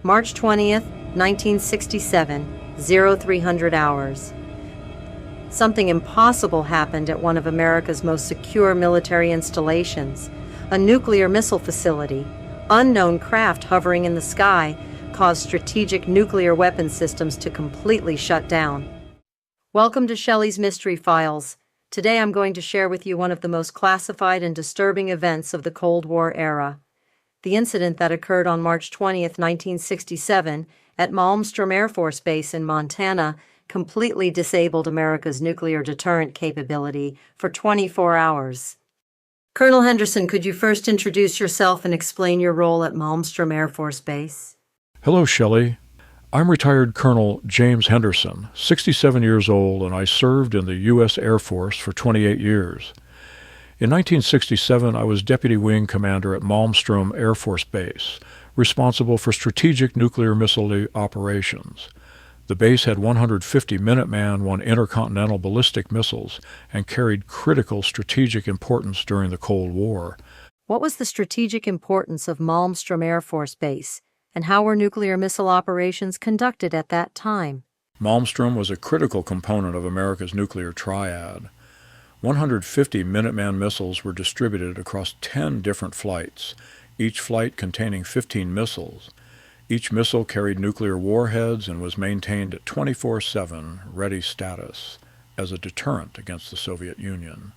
March 20th, 1967, 0300 hours. Something impossible happened at one of America's most secure military installations, a nuclear missile facility. Unknown craft hovering in the sky caused strategic nuclear weapon systems to completely shut down. Welcome to Shelley's Mystery Files. Today I'm going to share with you one of the most classified and disturbing events of the Cold War era. The incident that occurred on March 20th, 1967, at Malmstrom Air Force Base in Montana completely disabled America's nuclear deterrent capability for 24 hours. Colonel Henderson, could you first introduce yourself and explain your role at Malmstrom Air Force Base? Hello, Shelley. I'm retired Colonel James Henderson, 67 years old, and I served in the U.S. Air Force for 28 years. In 1967, I was Deputy Wing Commander at Malmstrom Air Force Base, responsible for strategic nuclear missile operations. The base had 150 Minuteman I intercontinental ballistic missiles and carried critical strategic importance during the Cold War. What was the strategic importance of Malmstrom Air Force Base, and how were nuclear missile operations conducted at that time? Malmstrom was a critical component of America's nuclear triad. 150 Minuteman missiles were distributed across 10 different flights, each flight containing 15 missiles. Each missile carried nuclear warheads and was maintained at 24/7 ready status as a deterrent against the Soviet Union.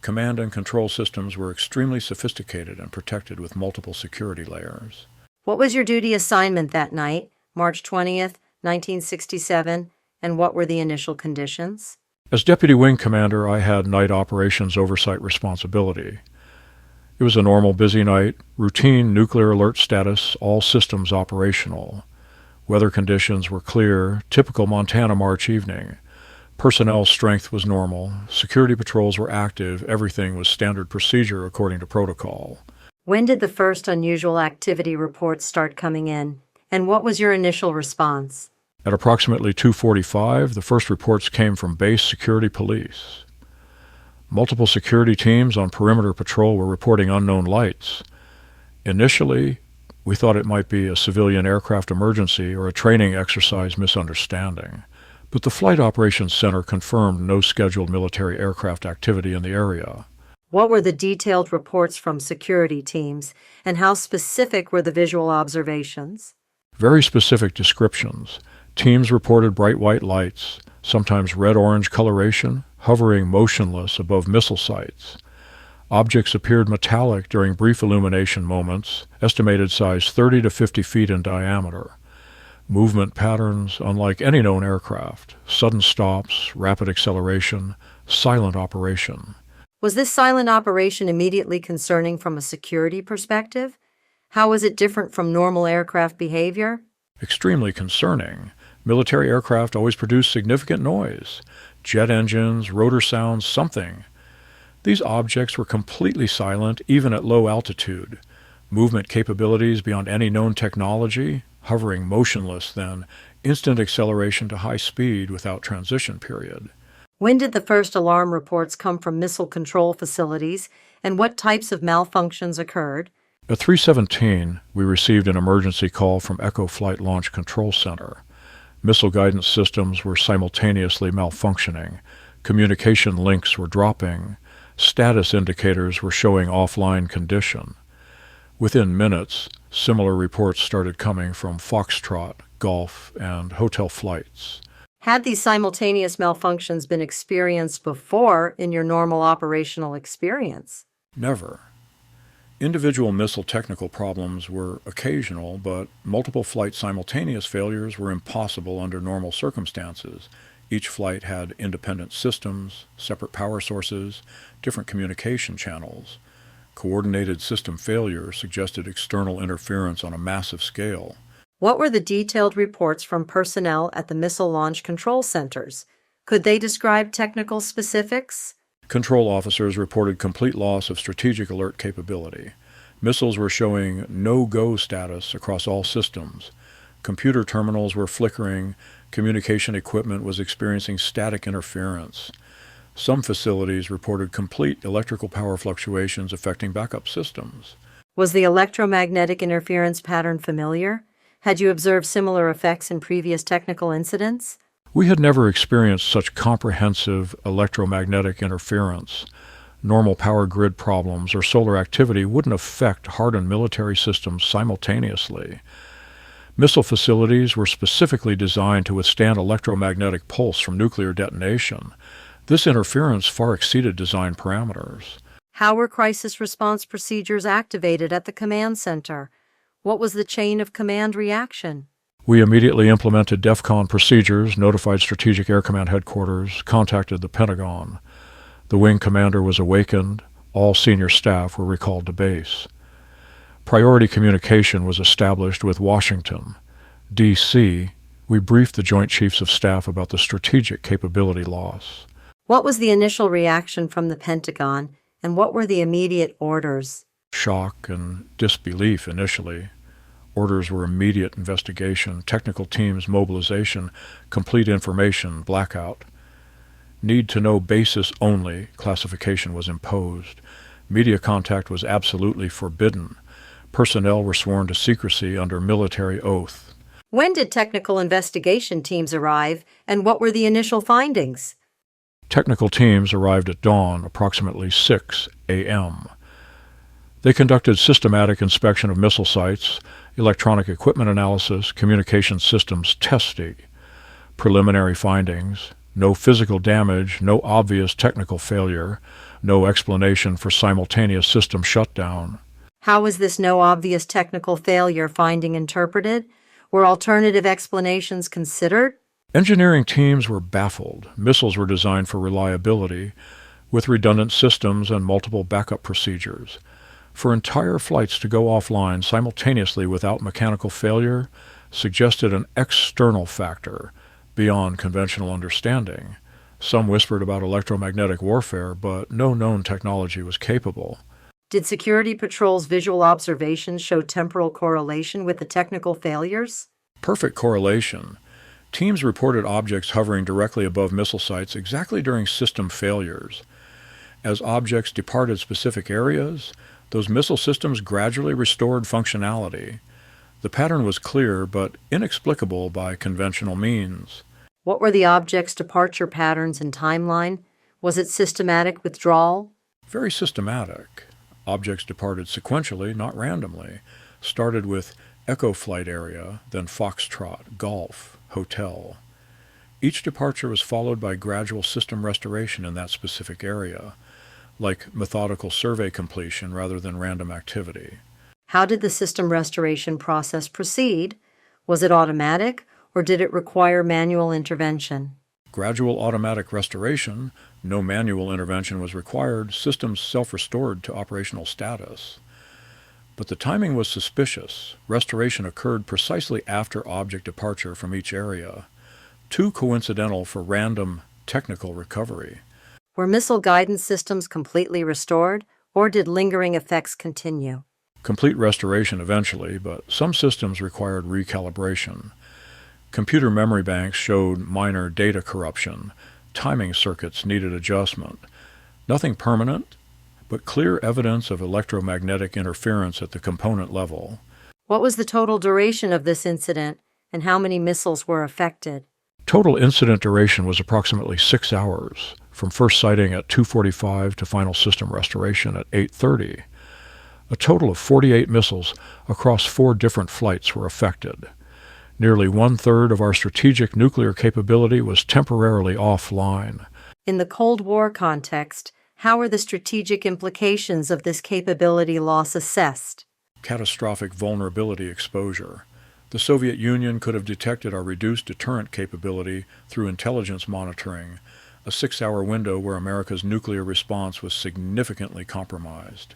Command and control systems were extremely sophisticated and protected with multiple security layers. What was your duty assignment that night, March 20th, 1967, and what were the initial conditions? As Deputy Wing Commander, I had night operations oversight responsibility. It was a normal busy night, routine nuclear alert status, all systems operational. Weather conditions were clear, typical Montana March evening. Personnel strength was normal, security patrols were active, everything was standard procedure according to protocol. When did the first unusual activity reports start coming in, and what was your initial response? At approximately 2:45, the first reports came from base security police. Multiple security teams on perimeter patrol were reporting unknown lights. Initially, we thought it might be a civilian aircraft emergency or a training exercise misunderstanding, but the Flight Operations Center confirmed no scheduled military aircraft activity in the area. What were the detailed reports from security teams, and how specific were the visual observations? Very specific descriptions. Teams reported bright white lights, sometimes red-orange coloration, hovering motionless above missile sites. Objects appeared metallic during brief illumination moments, estimated size 30 to 50 feet in diameter. Movement patterns unlike any known aircraft, sudden stops, rapid acceleration, silent operation. Was this silent operation immediately concerning from a security perspective? How was it different from normal aircraft behavior? Extremely concerning. Military aircraft always produce significant noise. Jet engines, rotor sounds, something. These objects were completely silent, even at low altitude. Movement capabilities beyond any known technology, hovering motionless, then instant acceleration to high speed without transition period. When did the first alarm reports come from missile control facilities, and what types of malfunctions occurred? At 3:17, we received an emergency call from Echo Flight Launch Control Center. Missile guidance systems were simultaneously malfunctioning. Communication links were dropping. Status indicators were showing offline condition. Within minutes, similar reports started coming from Foxtrot, Gulf, and hotel flights. Had these simultaneous malfunctions been experienced before in your normal operational experience? Never. Individual missile technical problems were occasional, but multiple flight simultaneous failures were impossible under normal circumstances. Each flight had independent systems, separate power sources, different communication channels. Coordinated system failure suggested external interference on a massive scale. What were the detailed reports from personnel at the missile launch control centers? Could they describe technical specifics? Control officers reported complete loss of strategic alert capability. Missiles were showing no-go status across all systems. Computer terminals were flickering. Communication equipment was experiencing static interference. Some facilities reported complete electrical power fluctuations affecting backup systems. Was the electromagnetic interference pattern familiar? Had you observed similar effects in previous technical incidents? We had never experienced such comprehensive electromagnetic interference. Normal power grid problems or solar activity wouldn't affect hardened military systems simultaneously. Missile facilities were specifically designed to withstand electromagnetic pulse from nuclear detonation. This interference far exceeded design parameters. How were crisis response procedures activated at the command center? What was the chain of command reaction? We immediately implemented DEFCON procedures, notified Strategic Air Command Headquarters, contacted the Pentagon. The wing commander was awakened. All senior staff were recalled to base. Priority communication was established with Washington. D.C., we briefed the Joint Chiefs of Staff about the strategic capability loss. What was the initial reaction from the Pentagon, and what were the immediate orders? Shock and disbelief initially. Orders were immediate investigation, technical teams mobilization, complete information blackout. Need to know basis only classification was imposed. Media contact was absolutely forbidden. Personnel were sworn to secrecy under military oath. When did technical investigation teams arrive, and what were the initial findings? Technical teams arrived at dawn, approximately 6 a.m. They conducted systematic inspection of missile sites, electronic equipment analysis, communication systems testing. Preliminary findings: no physical damage, no obvious technical failure, no explanation for simultaneous system shutdown. How was this no obvious technical failure finding interpreted? Were alternative explanations considered? Engineering teams were baffled. Missiles were designed for reliability, with redundant systems and multiple backup procedures. For entire flights to go offline simultaneously without mechanical failure suggested an external factor beyond conventional understanding. Some whispered about electromagnetic warfare, but no known technology was capable. Did security patrols' visual observations show temporal correlation with the technical failures? Perfect correlation. Teams reported objects hovering directly above missile sites exactly during system failures. As objects departed specific areas, those missile systems gradually restored functionality. The pattern was clear but inexplicable by conventional means. What were the object's departure patterns and timeline? Was it systematic withdrawal? Very systematic. Objects departed sequentially, not randomly. Started with Echo Flight Area, then Foxtrot, Golf, Hotel. Each departure was followed by gradual system restoration in that specific area, like methodical survey completion rather than random activity. How did the system restoration process proceed? Was it automatic, or did it require manual intervention? Gradual automatic restoration, no manual intervention was required, systems self-restored to operational status. But the timing was suspicious. Restoration occurred precisely after object departure from each area, too coincidental for random technical recovery. Were missile guidance systems completely restored, or did lingering effects continue? Complete restoration eventually, but some systems required recalibration. Computer memory banks showed minor data corruption. Timing circuits needed adjustment. Nothing permanent, but clear evidence of electromagnetic interference at the component level. What was the total duration of this incident, and how many missiles were affected? Total incident duration was approximately 6 hours, from first sighting at 2:45 to final system restoration at 8:30. A total of 48 missiles across 4 different flights were affected. Nearly 1/3 of our strategic nuclear capability was temporarily offline. In the Cold War context, how are the strategic implications of this capability loss assessed? Catastrophic vulnerability exposure. The Soviet Union could have detected our reduced deterrent capability through intelligence monitoring, a 6-hour window where America's nuclear response was significantly compromised.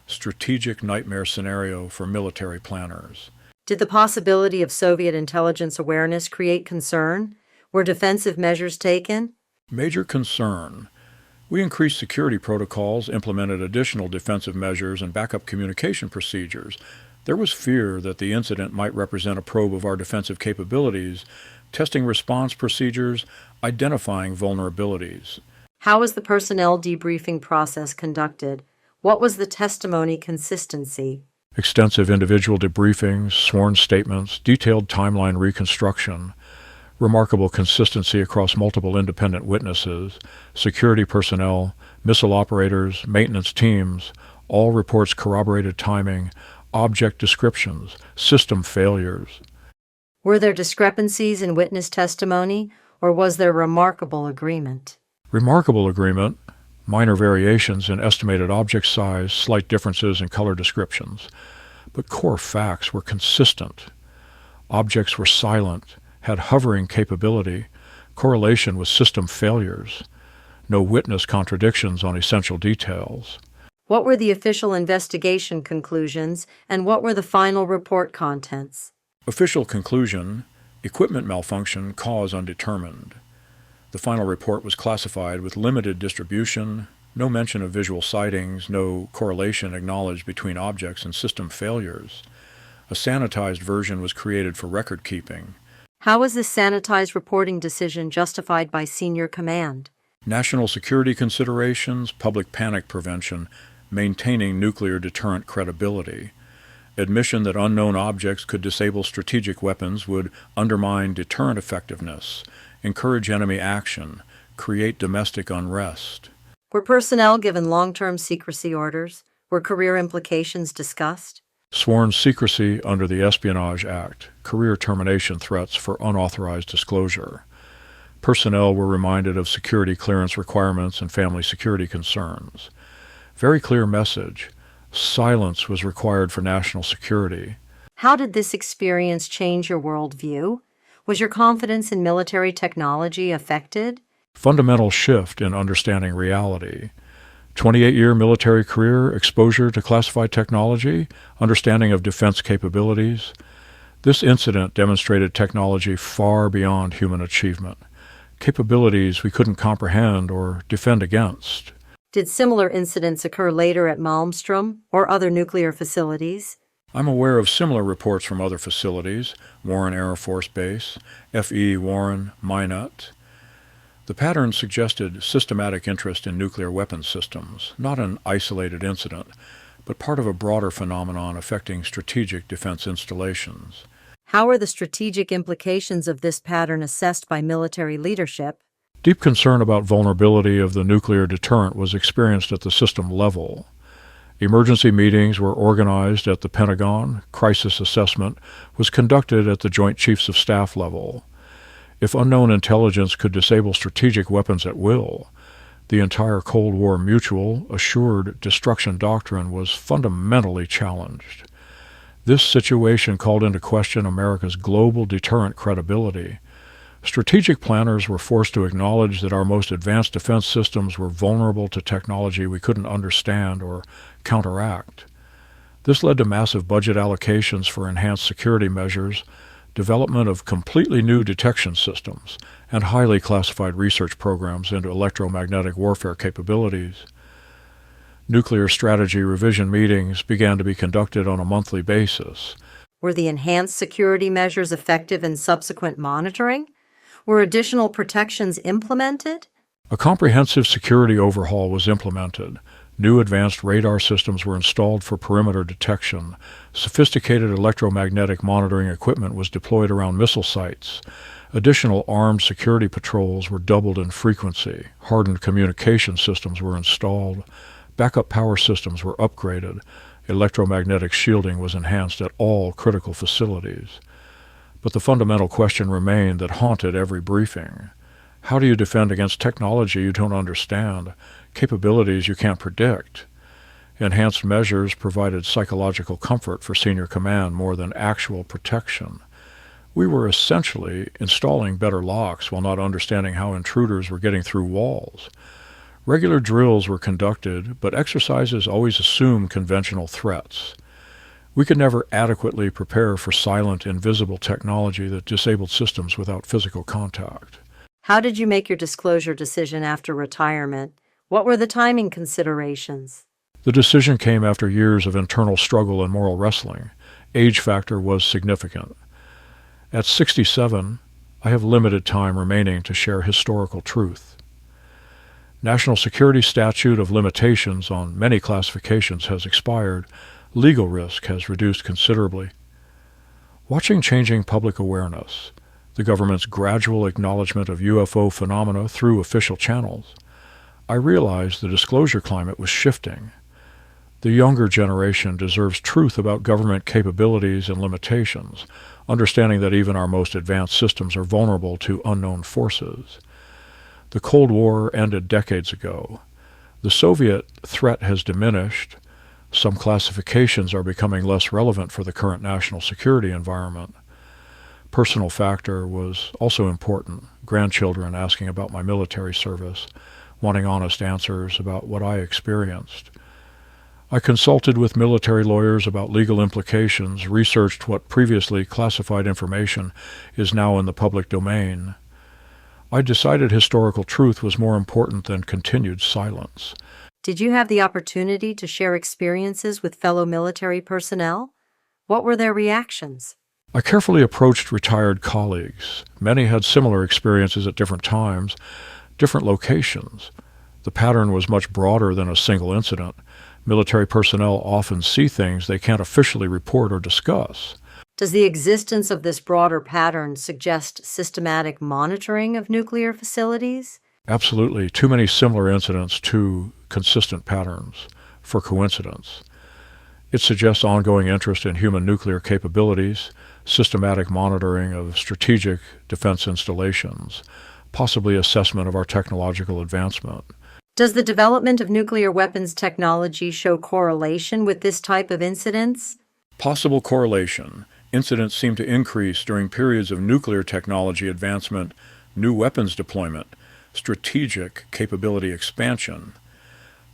Strategic nightmare scenario for military planners. Did the possibility of Soviet intelligence awareness create concern? Were defensive measures taken? Major concern. We increased security protocols, implemented additional defensive measures, and backup communication procedures. There was fear that the incident might represent a probe of our defensive capabilities, testing response procedures, identifying vulnerabilities. How was the personnel debriefing process conducted? What was the testimony consistency? Extensive individual debriefings, sworn statements, detailed timeline reconstruction, remarkable consistency across multiple independent witnesses, security personnel, missile operators, maintenance teams, all reports corroborated timing, object descriptions, system failures. Were there discrepancies in witness testimony, or was there remarkable agreement? Remarkable agreement, minor variations in estimated object size, slight differences in color descriptions. But core facts were consistent. Objects were silent, had hovering capability, correlation with system failures, no witness contradictions on essential details. What were the official investigation conclusions, and what were the final report contents? Official conclusion, equipment malfunction, cause undetermined. The final report was classified with limited distribution, no mention of visual sightings, no correlation acknowledged between objects and system failures. A sanitized version was created for record keeping. How was this sanitized reporting decision justified by senior command? National security considerations, public panic prevention, maintaining nuclear deterrent credibility. Admission that unknown objects could disable strategic weapons would undermine deterrent effectiveness, encourage enemy action, create domestic unrest. Were personnel given long-term secrecy orders? Were career implications discussed? Sworn secrecy under the Espionage Act, career termination threats for unauthorized disclosure. Personnel were reminded of security clearance requirements and family security concerns. Very clear message. Silence was required for national security. How did this experience change your worldview? Was your confidence in military technology affected? Fundamental shift in understanding reality. 28-year military career, exposure to classified technology, understanding of defense capabilities. This incident demonstrated technology far beyond human achievement, capabilities we couldn't comprehend or defend against. Did similar incidents occur later at Malmstrom or other nuclear facilities? I'm aware of similar reports from other facilities, Warren Air Force Base, F.E. Warren, Minot. The pattern suggested systematic interest in nuclear weapons systems, not an isolated incident, but part of a broader phenomenon affecting strategic defense installations. How are the strategic implications of this pattern assessed by military leadership? Deep concern about vulnerability of the nuclear deterrent was experienced at the system level. Emergency meetings were organized at the Pentagon. Crisis assessment was conducted at the Joint Chiefs of Staff level. If unknown intelligence could disable strategic weapons at will, the entire Cold War mutual, assured destruction doctrine was fundamentally challenged. This situation called into question America's global deterrent credibility. Strategic planners were forced to acknowledge that our most advanced defense systems were vulnerable to technology we couldn't understand or counteract. This led to massive budget allocations for enhanced security measures, development of completely new detection systems, and highly classified research programs into electromagnetic warfare capabilities. Nuclear strategy revision meetings began to be conducted on a monthly basis. Were the enhanced security measures effective in subsequent monitoring? Were additional protections implemented? A comprehensive security overhaul was implemented. New advanced radar systems were installed for perimeter detection. Sophisticated electromagnetic monitoring equipment was deployed around missile sites. Additional armed security patrols were doubled in frequency. Hardened communication systems were installed. Backup power systems were upgraded. Electromagnetic shielding was enhanced at all critical facilities. But the fundamental question remained that haunted every briefing. How do you defend against technology you don't understand, capabilities you can't predict? Enhanced measures provided psychological comfort for senior command more than actual protection. We were essentially installing better locks while not understanding how intruders were getting through walls. Regular drills were conducted, but exercises always assumed conventional threats. We could never adequately prepare for silent, invisible technology that disabled systems without physical contact. How did you make your disclosure decision after retirement? What were the timing considerations? The decision came after years of internal struggle and moral wrestling. Age factor was significant. At 67, I have limited time remaining to share historical truth. National Security Statute of Limitations on many classifications has expired, Legal risk has reduced considerably. Watching changing public awareness, the government's gradual acknowledgement of UFO phenomena through official channels, I realized the disclosure climate was shifting. The younger generation deserves truth about government capabilities and limitations, understanding that even our most advanced systems are vulnerable to unknown forces. The Cold War ended decades ago. The Soviet threat has diminished. Some classifications are becoming less relevant for the current national security environment. Personal factor was also important. Grandchildren asking about my military service, wanting honest answers about what I experienced. I consulted with military lawyers about legal implications, researched what previously classified information is now in the public domain. I decided historical truth was more important than continued silence. Did you have the opportunity to share experiences with fellow military personnel? What were their reactions? I carefully approached retired colleagues. Many had similar experiences at different times, different locations. The pattern was much broader than a single incident. Military personnel often see things they can't officially report or discuss. Does the existence of this broader pattern suggest systematic monitoring of nuclear facilities? Absolutely. Too many similar incidents, too consistent patterns for coincidence. It suggests ongoing interest in human nuclear capabilities, systematic monitoring of strategic defense installations, possibly assessment of our technological advancement. Does the development of nuclear weapons technology show correlation with this type of incidents? Possible correlation. Incidents seem to increase during periods of nuclear technology advancement, new weapons deployment, strategic capability expansion.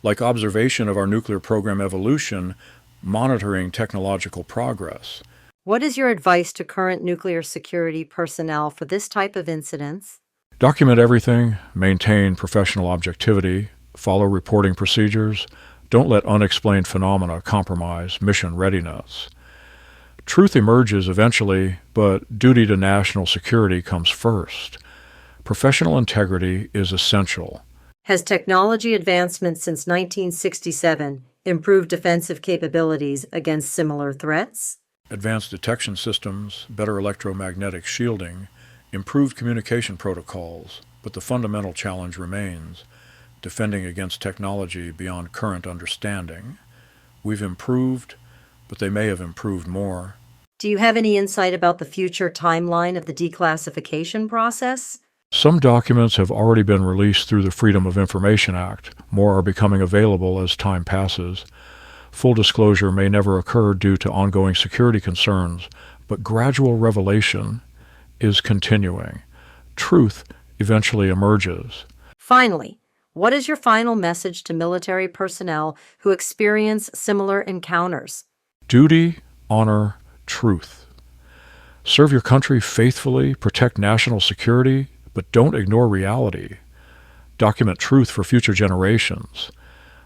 Like observation of our nuclear program evolution, monitoring technological progress. What is your advice to current nuclear security personnel for this type of incidents? Document everything, maintain professional objectivity, follow reporting procedures, don't let unexplained phenomena compromise mission readiness. Truth emerges eventually, but duty to national security comes first. Professional integrity is essential. Has technology advancement since 1967 improved defensive capabilities against similar threats? Advanced detection systems, better electromagnetic shielding, improved communication protocols, but the fundamental challenge remains, defending against technology beyond current understanding. We've improved, but they may have improved more. Do you have any insight about the future timeline of the declassification process? Some documents have already been released through the Freedom of Information Act. More are becoming available as time passes. Full disclosure may never occur due to ongoing security concerns, but gradual revelation is continuing. Truth eventually emerges. Finally, what is your final message to military personnel who experience similar encounters? Duty, honor, truth. Serve your country faithfully, protect national security, but don't ignore reality. Document truth for future generations.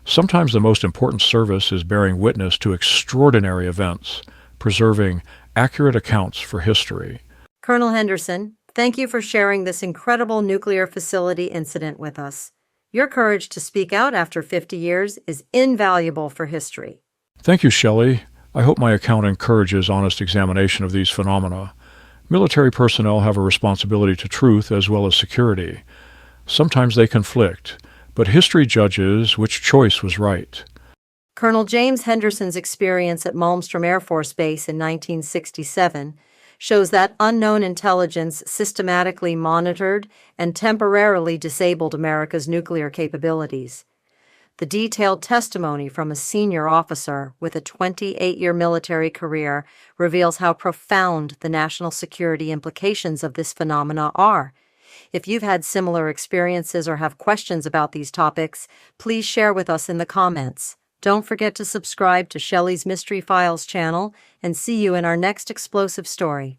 Sometimes the most important service is bearing witness to extraordinary events, preserving accurate accounts for history. Colonel Henderson, thank you for sharing this incredible nuclear facility incident with us. Your courage to speak out after 50 years is invaluable for history. Thank you, Shelley. I hope my account encourages honest examination of these phenomena. Military personnel have a responsibility to truth as well as security. Sometimes they conflict, but history judges which choice was right. Colonel James Henderson's experience at Malmstrom Air Force Base in 1967 shows that unknown intelligence systematically monitored and temporarily disabled America's nuclear capabilities. The detailed testimony from a senior officer with a 28-year military career reveals how profound the national security implications of this phenomena are. If you've had similar experiences or have questions about these topics, please share with us in the comments. Don't forget to subscribe to Shelley's Mystery Files channel, and see you in our next explosive story.